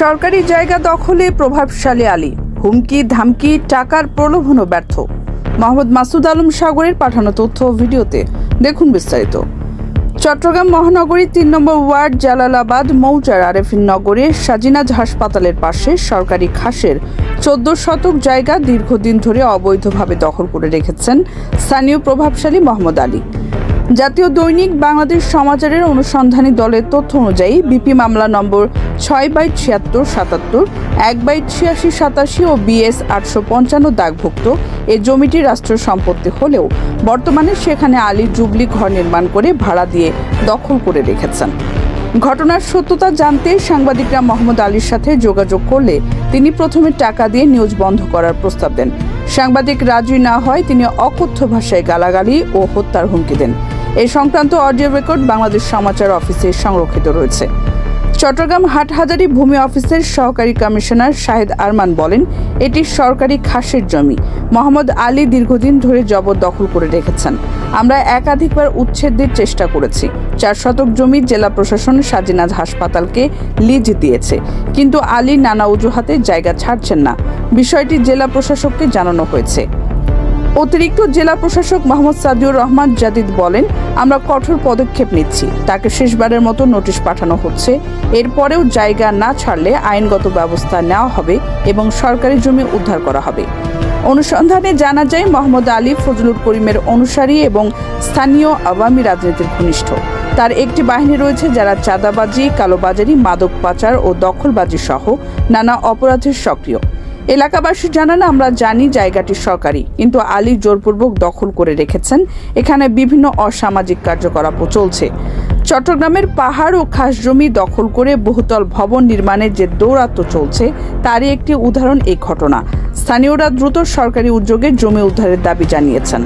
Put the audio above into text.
সরকারি জায়গা দখলে প্রভাবশালী আলী, হুমকি ধামকি, টাকার প্রলোভনও ব্যর্থ। মোহাম্মদ মাসুদ আলম সাগরের পাঠানো তথ্য ও ভিডিওতে দেখুন বিস্তারিত। চট্টগ্রাম মহানগরীর ৩ নম্বর ওয়ার্ড জালালাবাদ মৌজার আরেফিন নগরে সাজিনাজ হাসপাতালের পাশে সরকারি খাসের ১৪ শতক জায়গা দীর্ঘদিন ধরে অবৈধভাবে দখল করে রেখেছেন স্থানীয় প্রভাবশালী মোহাম্মদ আলী। জাতীয় দৈনিক বাংলাদেশ সমাচারের অনুসন্ধানী দলের তথ্য অনুযায়ী বিপি মামলা নম্বর ৬/৭৬/৭৭, ১/৮৬/৮৭ ও BS ৮৫৫ দাগভুক্ত এই জমিটি রাষ্ট্র সম্পত্তি হলেও বর্তমানে সেখানে আলী জুবলি ঘর নির্মাণ করে ভাড়া দিয়ে দখল করে রেখেছেন। ঘটনার সত্যতা জানতে সাংবাদিকরা মোহাম্মদ আলীর সাথে যোগাযোগ করলে তিনি প্রথমে টাকা দিয়ে নিউজ বন্ধ করার প্রস্তাব দেন। সাংবাদিক রাজি না হয় তিনি অকথ্য ভাষায় গালাগালি ও হত্যার হুমকি দেন। এই সংক্রান্ত অডিও রেকর্ড বাংলাদেশ সমাচার অফিসে সংরক্ষিত রয়েছে। চট্টগ্রাম হাটহাজারী ভূমি অফিসের সহকারী কমিশনার শাহেদ আরমান বলেন, এটি সরকারি খাসের জমি। মোহাম্মদ আলী দীর্ঘদিন ধরে জবরদখল করে রেখেছেন। আমরা একাধিকবার উচ্ছেদের চেষ্টা করেছি। ৪ শতক জমি জেলা প্রশাসন সাজিনাজ হাসপাতালকে লিজ দিয়েছে, কিন্তু আলী নানা অজুহাতে জায়গা ছাড়ছেন না। বিষয়টি জেলা প্রশাসককে জানানো হয়েছে। অতিরিক্ত জেলা প্রশাসক মোহাম্মদ সাদিউর রহমান জাদিদ বলেন, আমরা কঠোর পদক্ষেপ নিচ্ছি। তাকে শেষবারের মতো নোটিশ পাঠানো হচ্ছে। এরপরেও জায়গা না ছাড়লে আইনগত ব্যবস্থা নেওয়া হবে এবং সরকারি জমি উদ্ধার করা হবে। অনুসন্ধানে জানা যায়, মোহাম্মদ আলী ফজলুল করিমের অনুসারী এবং স্থানীয় আওয়ামী রাজনীতির ঘনিষ্ঠ। তার একটি বাহিনী রয়েছে যারা চাঁদাবাজি, কালোবাজারি, মাদক পাচার ও দখলবাজি সহ নানা অপরাধের সক্রিয়। এলাকাবাসী জানান, আমরা জানি জায়গাটি সরকারি, কিন্তু আলী জোরপূর্বক দখল করে রেখেছেন। এখানে বিভিন্ন অসামাজিক কার্যকলাপ চলছে। চট্টগ্রামের পাহাড় ও খাস জমি দখল করে বহুতল ভবন নির্মাণের যে দৌরাত্ম্য চলছে তারই একটি উদাহরণ এই ঘটনা। স্থানীয়রা দ্রুত সরকারি উদ্যোগে জমি উদ্ধারের দাবি জানিয়েছেন।